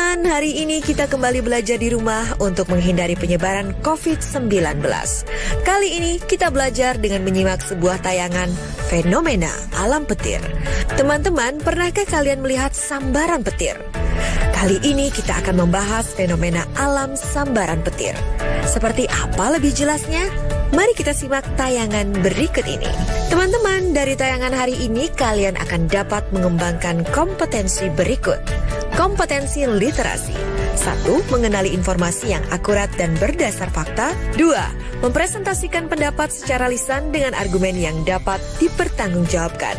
Teman-teman, hari ini kita kembali belajar di rumah untuk menghindari penyebaran COVID-19. Kali ini kita belajar dengan menyimak sebuah tayangan fenomena alam petir. Teman-teman, pernahkah kalian melihat sambaran petir? Kali ini kita akan membahas fenomena alam sambaran petir. Seperti apa lebih jelasnya? Mari kita simak tayangan berikut ini. Teman-teman, dari tayangan hari ini kalian akan dapat mengembangkan kompetensi berikut. Kompetensi literasi. 1. Mengenali informasi yang akurat dan berdasar fakta. 2. Mempresentasikan pendapat secara lisan dengan argumen yang dapat dipertanggungjawabkan.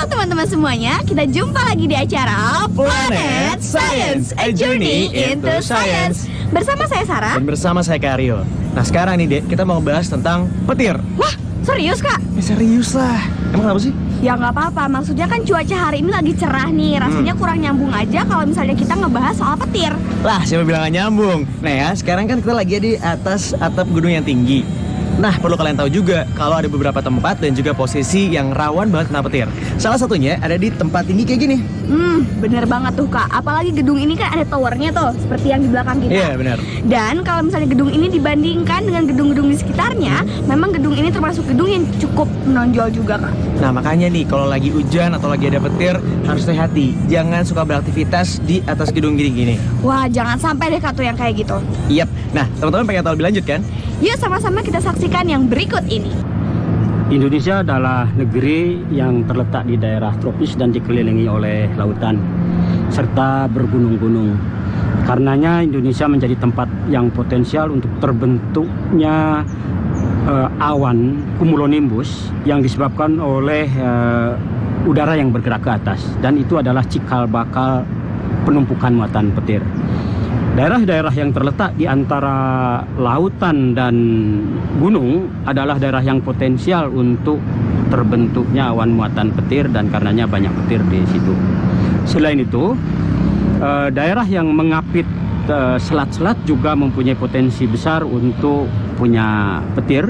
Teman-teman semuanya, kita jumpa lagi di acara Planet Science, a Journey into Science. Bersama saya Sarah. Dan bersama saya Karyo. Nah sekarang nih Dek, kita mau bahas tentang petir. Wah, serius Kak? Ya serius lah. Emang kenapa sih? Ya nggak apa-apa, maksudnya kan cuaca hari ini lagi cerah nih. Rasanya kurang nyambung aja kalau misalnya kita ngebahas soal petir. Lah siapa bilang gak nyambung? Nah ya, sekarang kan kita lagi di atas atap gedung yang tinggi. Nah, perlu kalian tahu juga kalau ada beberapa tempat dan juga posisi yang rawan banget kena petir. Salah satunya ada di tempat tinggi kayak gini. Bener banget tuh Kak. Apalagi gedung ini kan ada towernya tuh, seperti yang di belakang kita. Iya, benar. Dan kalau misalnya gedung ini dibandingkan dengan gedung-gedung di sekitarnya, memang gedung ini termasuk gedung yang cukup menonjol juga Kak. Nah, makanya nih kalau lagi hujan atau lagi ada petir, harus hati-hati. Jangan suka beraktivitas di atas gedung gini-gini. Wah, jangan sampai deh Kak tuh yang kayak gitu. Yap. Nah, teman-teman pengen tahu lebih lanjut kan? Yuk sama-sama kita saksikan yang berikut ini. Indonesia adalah negeri yang terletak di daerah tropis dan dikelilingi oleh lautan serta bergunung-gunung. Karenanya Indonesia menjadi tempat yang potensial untuk terbentuknya awan cumulonimbus yang disebabkan oleh udara yang bergerak ke atas, dan itu adalah cikal bakal penumpukan muatan petir. Daerah-daerah yang terletak di antara lautan dan gunung adalah daerah yang potensial untuk terbentuknya awan muatan petir, dan karenanya banyak petir di situ. Selain itu, daerah yang mengapit selat-selat juga mempunyai potensi besar untuk punya petir.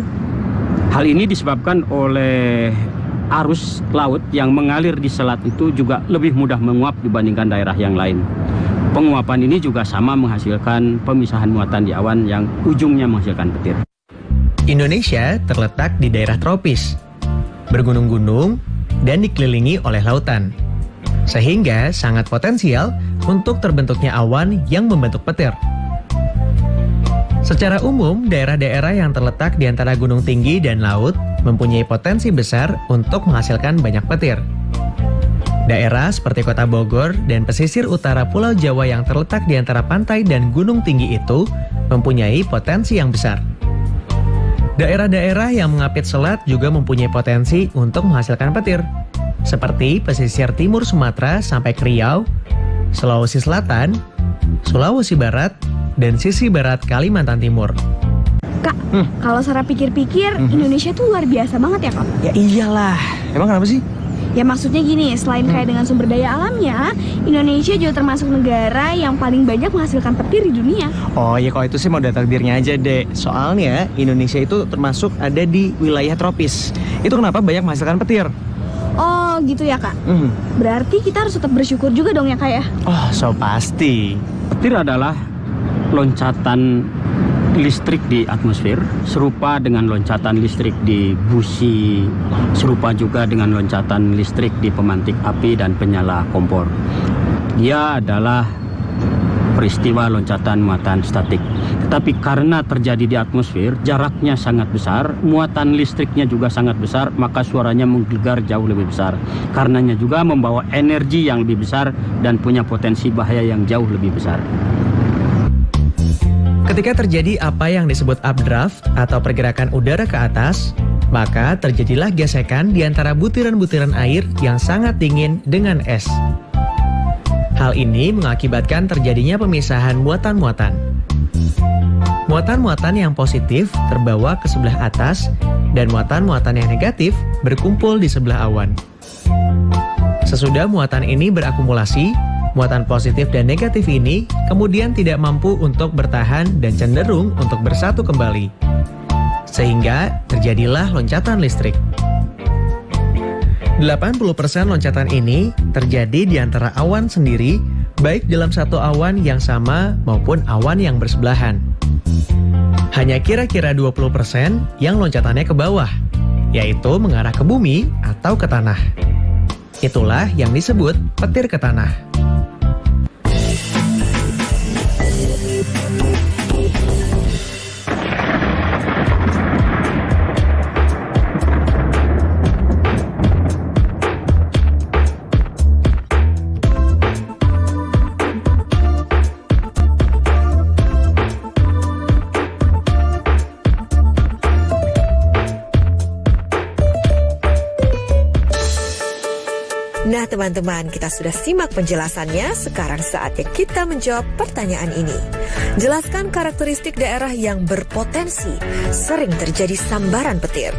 Hal ini disebabkan oleh arus laut yang mengalir di selat itu juga lebih mudah menguap dibandingkan daerah yang lain. Penguapan ini juga sama menghasilkan pemisahan muatan di awan yang ujungnya menghasilkan petir. Indonesia terletak di daerah tropis, bergunung-gunung, dan dikelilingi oleh lautan. Sehingga sangat potensial untuk terbentuknya awan yang membentuk petir. Secara umum, daerah-daerah yang terletak di antara gunung tinggi dan laut mempunyai potensi besar untuk menghasilkan banyak petir. Daerah seperti Kota Bogor dan pesisir utara Pulau Jawa yang terletak di antara pantai dan gunung tinggi itu mempunyai potensi yang besar. Daerah-daerah yang mengapit selat juga mempunyai potensi untuk menghasilkan petir, seperti pesisir timur Sumatera sampai ke Riau, Sulawesi Selatan, Sulawesi Barat, dan sisi barat Kalimantan Timur. Kak, kalau Sarah pikir-pikir, Indonesia tuh luar biasa banget ya Kak? Ya iyalah, emang kenapa sih? Ya maksudnya gini, selain kaya dengan sumber daya alamnya, Indonesia juga termasuk negara yang paling banyak menghasilkan petir di dunia. Oh ya, kalau itu sih mau takdirnya aja deh. Soalnya Indonesia itu termasuk ada di wilayah tropis. Itu kenapa banyak menghasilkan petir. Oh gitu ya Kak? Berarti kita harus tetap bersyukur juga dong ya Kak ya? Oh, so pasti. Petir adalah loncatan listrik di atmosfer, serupa dengan loncatan listrik di busi, serupa juga dengan loncatan listrik di pemantik api dan penyala kompor. Dia adalah peristiwa loncatan muatan statik. Tetapi karena terjadi di atmosfer, jaraknya sangat besar, muatan listriknya juga sangat besar, maka suaranya menggelegar jauh lebih besar. Karenanya juga membawa energi yang lebih besar dan punya potensi bahaya yang jauh lebih besar. Ketika terjadi apa yang disebut updraft atau pergerakan udara ke atas, maka terjadilah gesekan di antara butiran-butiran air yang sangat dingin dengan es. Hal ini mengakibatkan terjadinya pemisahan muatan-muatan. Muatan-muatan yang positif terbawa ke sebelah atas dan muatan-muatan yang negatif berkumpul di sebelah awan. Sesudah muatan ini berakumulasi, muatan positif dan negatif ini kemudian tidak mampu untuk bertahan dan cenderung untuk bersatu kembali. Sehingga terjadilah loncatan listrik. 80% loncatan ini terjadi di antara awan sendiri, baik dalam satu awan yang sama maupun awan yang bersebelahan. Hanya kira-kira 20% yang loncatannya ke bawah, yaitu mengarah ke bumi atau ke tanah. Itulah yang disebut petir ke tanah. Nah teman-teman, kita sudah simak penjelasannya. Sekarang saatnya kita menjawab pertanyaan ini. Jelaskan karakteristik daerah yang berpotensi sering terjadi sambaran petir.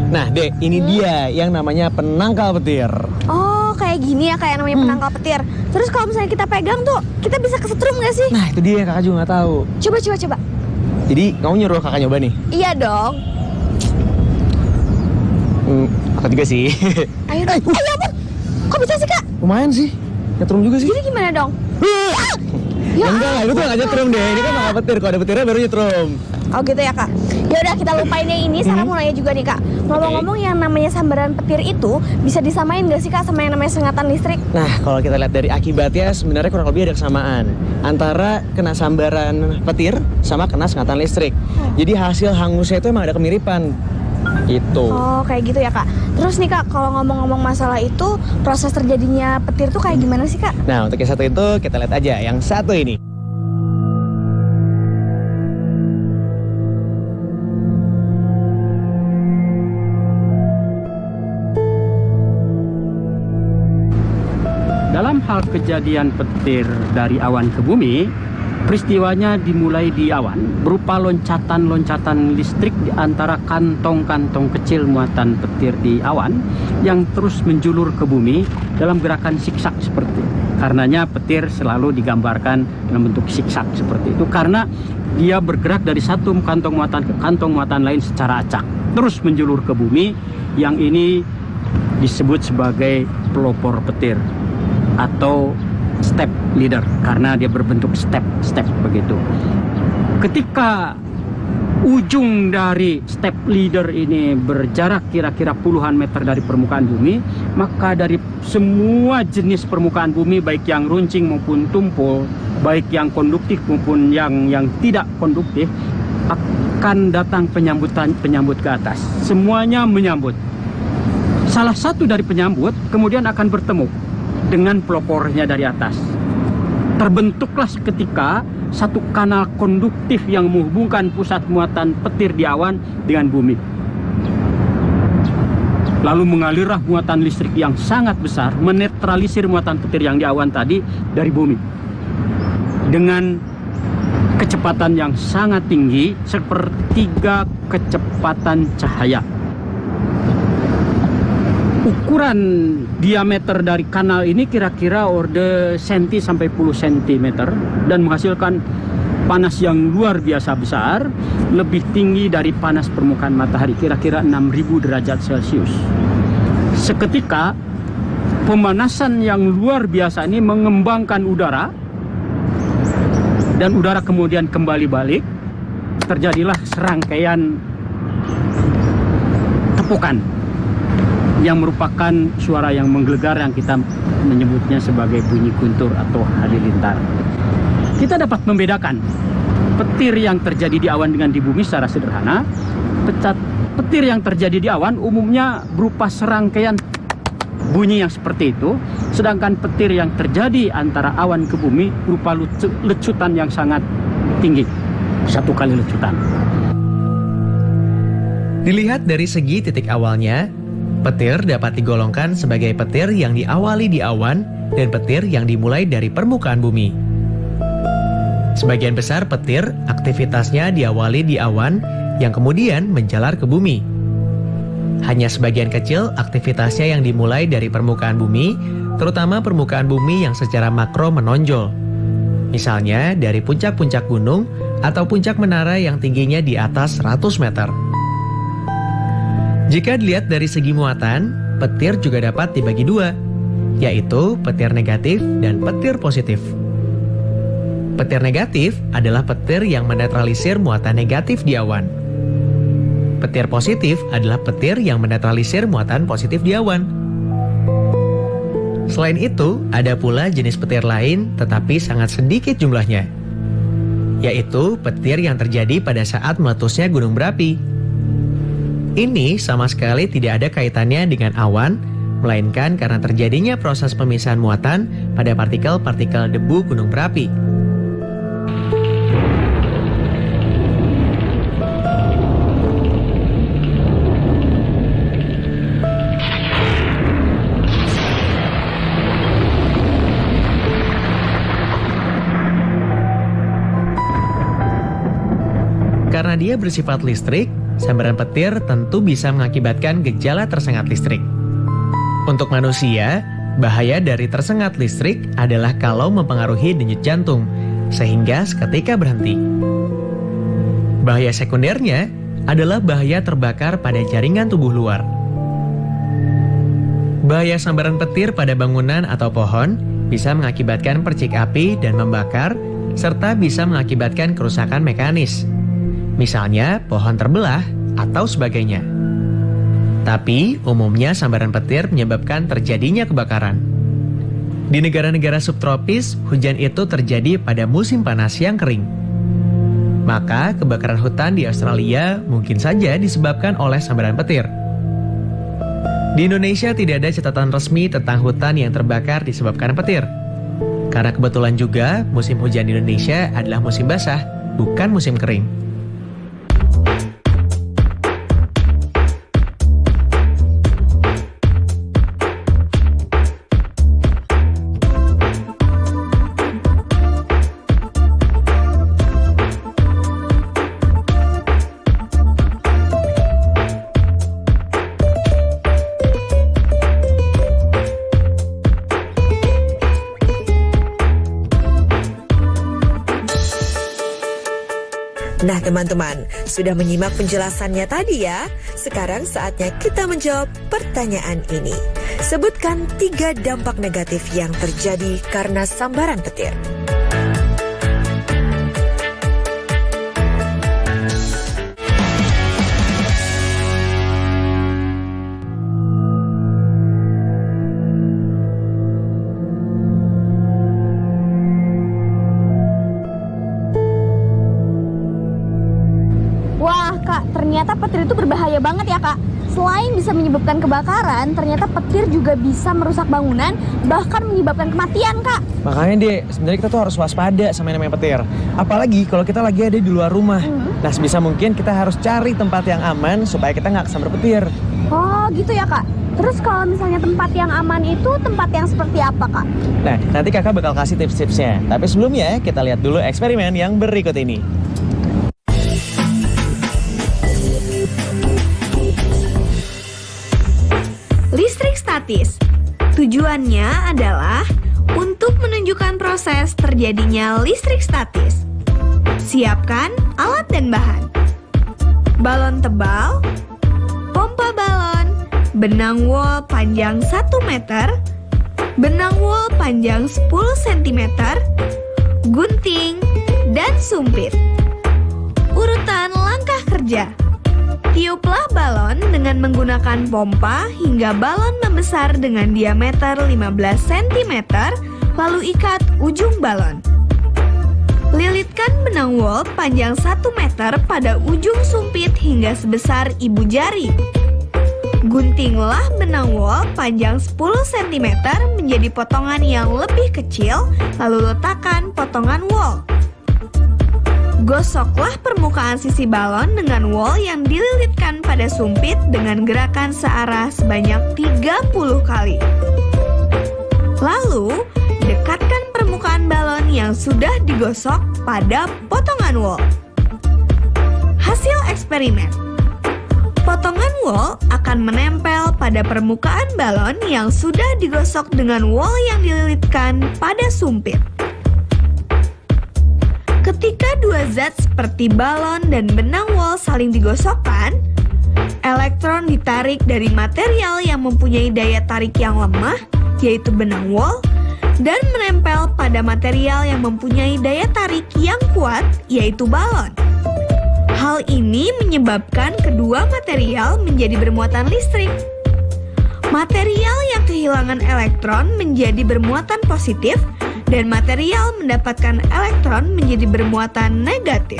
Nah, Dek, ini dia yang namanya penangkal petir. Oh, kayak gini ya, kayak namanya penangkal petir. Terus kalau misalnya kita pegang tuh, kita bisa kesetrum nggak sih? Nah, itu dia, kakak juga nggak tahu. Coba. Jadi, kamu nyuruh kakak nyoba nih? Iya dong. Aku juga sih. Ayo dong. Ayo ampun. Kok bisa sih, Kak? Lumayan sih, nyetrum juga sih. Jadi gimana dong? Ya enggak lah, itu tuh nggak nyetrum deh. Ini kan nggak petir, kalau ada petirnya baru nyetrum. Oh gitu ya, Kak. Ya udah, kita lupain yang ini. Sekarang mau nanya juga nih, Kak. Ngomong-ngomong, yang namanya sambaran petir itu bisa disamain nggak sih, Kak, sama yang namanya sengatan listrik? Nah, kalau kita lihat dari akibatnya sebenarnya kurang lebih ada kesamaan antara kena sambaran petir sama kena sengatan listrik. Jadi hasil hangusnya itu emang ada kemiripan. Itu. Oh, kayak gitu ya, Kak. Terus nih, Kak, kalau ngomong-ngomong masalah itu, proses terjadinya petir tuh kayak gimana sih, Kak? Nah, untuk yang satu itu kita lihat aja yang satu ini. Dalam hal kejadian petir dari awan ke bumi, peristiwanya dimulai di awan berupa loncatan-loncatan listrik di antara kantong-kantong kecil muatan petir di awan yang terus menjulur ke bumi dalam gerakan siksak seperti itu. Karenanya petir selalu digambarkan dalam bentuk siksak seperti itu karena dia bergerak dari satu kantong muatan ke kantong muatan lain secara acak, terus menjulur ke bumi. Yang ini disebut sebagai pelopor petir atau step leader karena dia berbentuk step begitu. Ketika ujung dari step leader ini berjarak kira-kira puluhan meter dari permukaan bumi, maka dari semua jenis permukaan bumi, baik yang runcing maupun tumpul, baik yang konduktif maupun yang tidak konduktif, akan datang penyambut ke atas. Semuanya menyambut. Salah satu dari penyambut kemudian akan bertemu dengan pelopornya dari atas. Terbentuklah seketika satu kanal konduktif yang menghubungkan pusat muatan petir di awan dengan bumi. Lalu mengalirlah muatan listrik yang sangat besar, menetralisir muatan petir yang di awan tadi dari bumi. Dengan kecepatan yang sangat tinggi, sepertiga kecepatan cahaya. Ukuran diameter dari kanal ini kira-kira orde senti sampai puluh sentimeter dan menghasilkan panas yang luar biasa besar, lebih tinggi dari panas permukaan matahari, kira-kira 6.000 derajat Celcius. Seketika pemanasan yang luar biasa ini mengembangkan udara, dan udara kemudian kembali balik. Terjadilah serangkaian tepukan yang merupakan suara yang menggelegar, yang kita menyebutnya sebagai bunyi guntur atau halilintar. Kita dapat membedakan petir yang terjadi di awan dengan di bumi secara sederhana. Petir yang terjadi di awan umumnya berupa serangkaian bunyi yang seperti itu, sedangkan petir yang terjadi antara awan ke bumi berupa lecutan yang sangat tinggi, 1 kali lecutan. Dilihat dari segi titik awalnya, petir dapat digolongkan sebagai petir yang diawali di awan dan petir yang dimulai dari permukaan bumi. Sebagian besar petir aktivitasnya diawali di awan yang kemudian menjalar ke bumi. Hanya sebagian kecil aktivitasnya yang dimulai dari permukaan bumi, terutama permukaan bumi yang secara makro menonjol. Misalnya dari puncak-puncak gunung atau puncak menara yang tingginya di atas 100 meter. Jika dilihat dari segi muatan, petir juga dapat dibagi dua, yaitu petir negatif dan petir positif. Petir negatif adalah petir yang menetralisir muatan negatif di awan. Petir positif adalah petir yang menetralisir muatan positif di awan. Selain itu, ada pula jenis petir lain tetapi sangat sedikit jumlahnya, yaitu petir yang terjadi pada saat meletusnya gunung berapi. Ini sama sekali tidak ada kaitannya dengan awan, melainkan karena terjadinya proses pemisahan muatan pada partikel-partikel debu gunung berapi. Karena dia bersifat listrik, sambaran petir tentu bisa mengakibatkan gejala tersengat listrik. Untuk manusia, bahaya dari tersengat listrik adalah kalau mempengaruhi denyut jantung, sehingga seketika berhenti. Bahaya sekundernya adalah bahaya terbakar pada jaringan tubuh luar. Bahaya sambaran petir pada bangunan atau pohon bisa mengakibatkan percik api dan membakar, serta bisa mengakibatkan kerusakan mekanis. Misalnya pohon terbelah atau sebagainya. Tapi umumnya sambaran petir menyebabkan terjadinya kebakaran. Di negara-negara subtropis, hujan itu terjadi pada musim panas yang kering. Maka kebakaran hutan di Australia mungkin saja disebabkan oleh sambaran petir. Di Indonesia tidak ada catatan resmi tentang hutan yang terbakar disebabkan petir. Karena kebetulan juga musim hujan di Indonesia adalah musim basah, bukan musim kering. Nah teman-teman, sudah menyimak penjelasannya tadi ya? Sekarang saatnya kita menjawab pertanyaan ini. Sebutkan 3 dampak negatif yang terjadi karena sambaran petir. Ternyata petir itu berbahaya banget ya kak. Selain bisa menyebabkan kebakaran, ternyata petir juga bisa merusak bangunan, bahkan menyebabkan kematian kak. Makanya deh, sebenarnya kita tuh harus waspada sama yang namanya petir. Apalagi kalau kita lagi ada di luar rumah. Nah sebisa mungkin kita harus cari tempat yang aman supaya kita nggak kesambar petir. Oh gitu ya kak. Terus kalau misalnya tempat yang aman itu tempat yang seperti apa kak? Nah nanti kakak bakal kasih tips-tipsnya. Tapi sebelumnya kita lihat dulu eksperimen yang berikut ini. Listrik statis. Tujuannya adalah untuk menunjukkan proses terjadinya listrik statis. Siapkan alat dan bahan. Balon tebal, pompa balon, benang wol panjang 1 meter, benang wol panjang 10 cm, gunting, dan sumpit. Urutan langkah kerja. Tiuplah balon dengan menggunakan pompa hingga balon membesar dengan diameter 15 cm, lalu ikat ujung balon. Lilitkan benang wol panjang 1 meter pada ujung sumpit hingga sebesar ibu jari. Guntinglah benang wol panjang 10 cm menjadi potongan yang lebih kecil, lalu letakkan potongan wol. Gosoklah permukaan sisi balon dengan wol yang dililitkan pada sumpit dengan gerakan searah sebanyak 30 kali. Lalu, dekatkan permukaan balon yang sudah digosok pada potongan wol. Hasil eksperimen. Potongan wol akan menempel pada permukaan balon yang sudah digosok dengan wol yang dililitkan pada sumpit. Ketika dua zat seperti balon dan benang wol saling digosokkan, elektron ditarik dari material yang mempunyai daya tarik yang lemah, yaitu benang wol, dan menempel pada material yang mempunyai daya tarik yang kuat, yaitu balon. Hal ini menyebabkan kedua material menjadi bermuatan listrik. Material yang kehilangan elektron menjadi bermuatan positif, dan material mendapatkan elektron menjadi bermuatan negatif.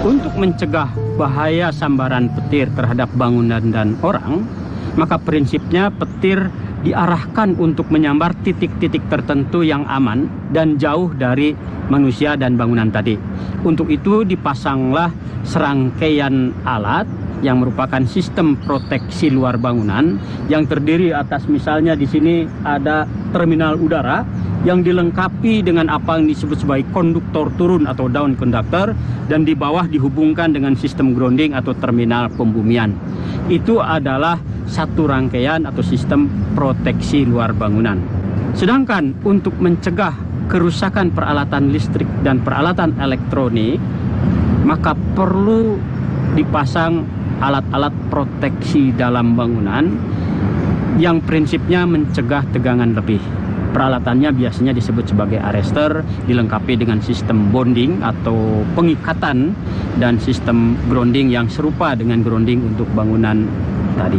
Untuk mencegah bahaya sambaran petir terhadap bangunan dan orang, maka prinsipnya petir diarahkan untuk menyambar titik-titik tertentu yang aman dan jauh dari manusia dan bangunan tadi. Untuk itu dipasanglah serangkaian alat yang merupakan sistem proteksi luar bangunan yang terdiri atas, misalnya di sini ada terminal udara yang dilengkapi dengan apa yang disebut sebagai konduktor turun atau down conductor, dan di bawah dihubungkan dengan sistem grounding atau terminal pembumian. Itu adalah satu rangkaian atau sistem proteksi luar bangunan. Sedangkan untuk mencegah kerusakan peralatan listrik dan peralatan elektronik, maka perlu dipasang alat-alat proteksi dalam bangunan yang prinsipnya mencegah tegangan lebih. Peralatannya biasanya disebut sebagai arrester, dilengkapi dengan sistem bonding atau pengikatan dan sistem grounding yang serupa dengan grounding untuk bangunan tadi.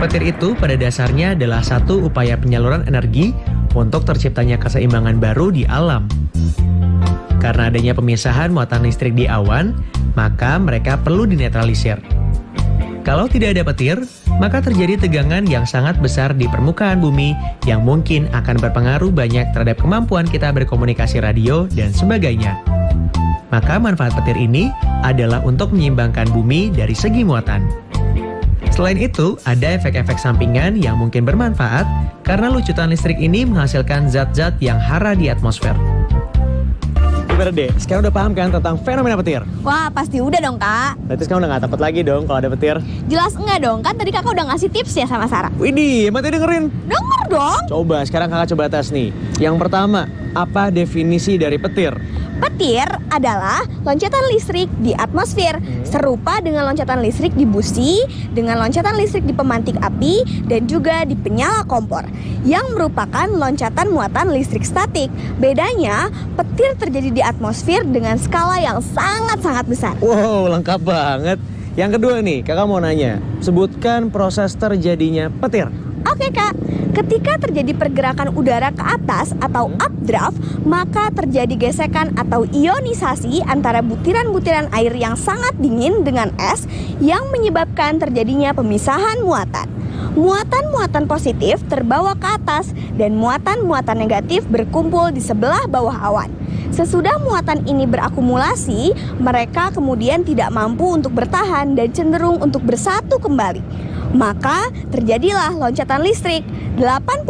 Petir itu pada dasarnya adalah satu upaya penyaluran energi untuk terciptanya keseimbangan baru di alam. Karena adanya pemisahan muatan listrik di awan, maka mereka perlu dinetralisir. Kalau tidak ada petir, maka terjadi tegangan yang sangat besar di permukaan bumi yang mungkin akan berpengaruh banyak terhadap kemampuan kita berkomunikasi radio dan sebagainya. Maka manfaat petir ini adalah untuk menyeimbangkan bumi dari segi muatan. Selain itu, ada efek-efek sampingan yang mungkin bermanfaat karena lucutan listrik ini menghasilkan zat-zat yang hara di atmosfer. Gimana deh? Sekarang udah paham kan tentang fenomena petir? Wah, pasti udah dong, Kak. Berarti sekarang udah gak takut lagi dong kalau ada petir? Jelas enggak dong, kan tadi Kakak udah ngasih tips ya sama Sarah. Widih, mati dengerin. Denger dong. Coba, sekarang kakak coba tes nih. Yang pertama, apa definisi dari petir? Petir adalah loncatan listrik di atmosfer, serupa dengan loncatan listrik di busi, dengan loncatan listrik di pemantik api, dan juga di penyala kompor, yang merupakan loncatan muatan listrik statik. Bedanya, petir terjadi di atmosfer dengan skala yang sangat-sangat besar. Wow, lengkap banget. Yang kedua nih, kakak mau nanya, sebutkan proses terjadinya petir. Oke, Kak, ketika terjadi pergerakan udara ke atas atau updraft, maka terjadi gesekan atau ionisasi antara butiran-butiran air yang sangat dingin dengan es yang menyebabkan terjadinya pemisahan muatan. Muatan-muatan positif terbawa ke atas dan muatan-muatan negatif berkumpul di sebelah bawah awan. Sesudah muatan ini berakumulasi, mereka kemudian tidak mampu untuk bertahan dan cenderung untuk bersatu kembali. Maka terjadilah loncatan listrik. 80%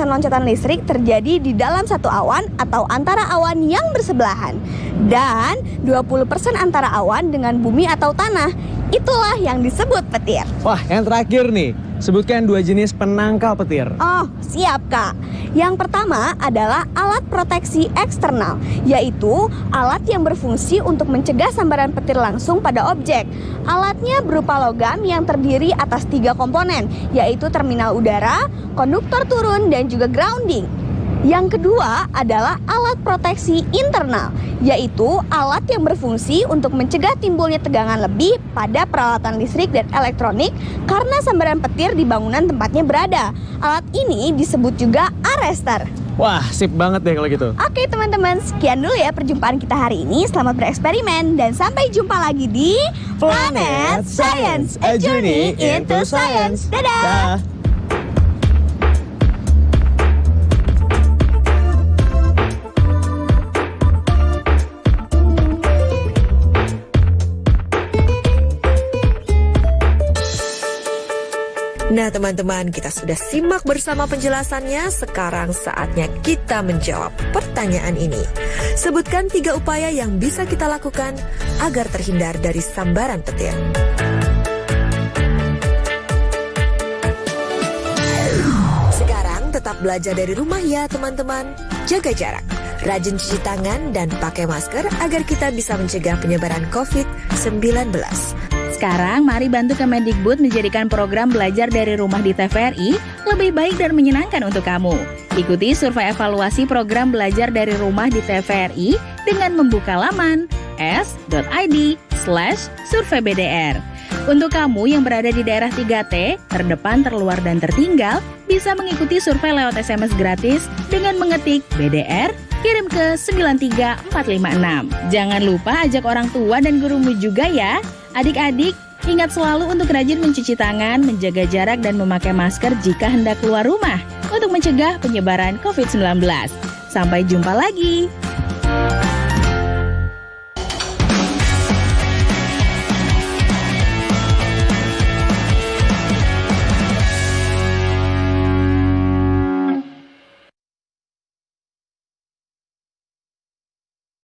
loncatan listrik terjadi di dalam satu awan atau antara awan yang bersebelahan. Dan 20% antara awan dengan bumi atau tanah. Itulah yang disebut petir. Wah, yang terakhir nih. Sebutkan 2 jenis penangkal petir. Oh, siap Kak. Yang pertama adalah alat proteksi eksternal, yaitu alat yang berfungsi untuk mencegah sambaran petir langsung pada objek. Alatnya berupa logam yang terdiri atas 3 komponen, yaitu terminal udara, konduktor turun, dan juga grounding. Yang kedua adalah alat proteksi internal, yaitu alat yang berfungsi untuk mencegah timbulnya tegangan lebih pada peralatan listrik dan elektronik karena sambaran petir di bangunan tempatnya berada. Alat ini disebut juga arrestor. Wah, sip banget deh kalau gitu. Oke teman-teman, sekian dulu ya perjumpaan kita hari ini. Selamat bereksperimen dan sampai jumpa lagi di Planet Science, a journey into science. Dadah! Nah teman-teman, kita sudah simak bersama penjelasannya. Sekarang saatnya kita menjawab pertanyaan ini. Sebutkan 3 upaya yang bisa kita lakukan agar terhindar dari sambaran petir. Sekarang tetap belajar dari rumah ya teman-teman. Jaga jarak, rajin cuci tangan, dan pakai masker agar kita bisa mencegah penyebaran COVID-19. Sekarang mari bantu Kemendikbud menjadikan program belajar dari rumah di TVRI lebih baik dan menyenangkan untuk kamu. Ikuti survei evaluasi program belajar dari rumah di TVRI dengan membuka laman s.id/surveybdr. Untuk kamu yang berada di daerah 3T, terdepan, terluar, dan tertinggal, bisa mengikuti survei lewat SMS gratis dengan mengetik BDR, kirim ke 93456. Jangan lupa ajak orang tua dan gurumu juga ya. Adik-adik, ingat selalu untuk rajin mencuci tangan, menjaga jarak, dan memakai masker jika hendak keluar rumah untuk mencegah penyebaran COVID-19. Sampai jumpa lagi.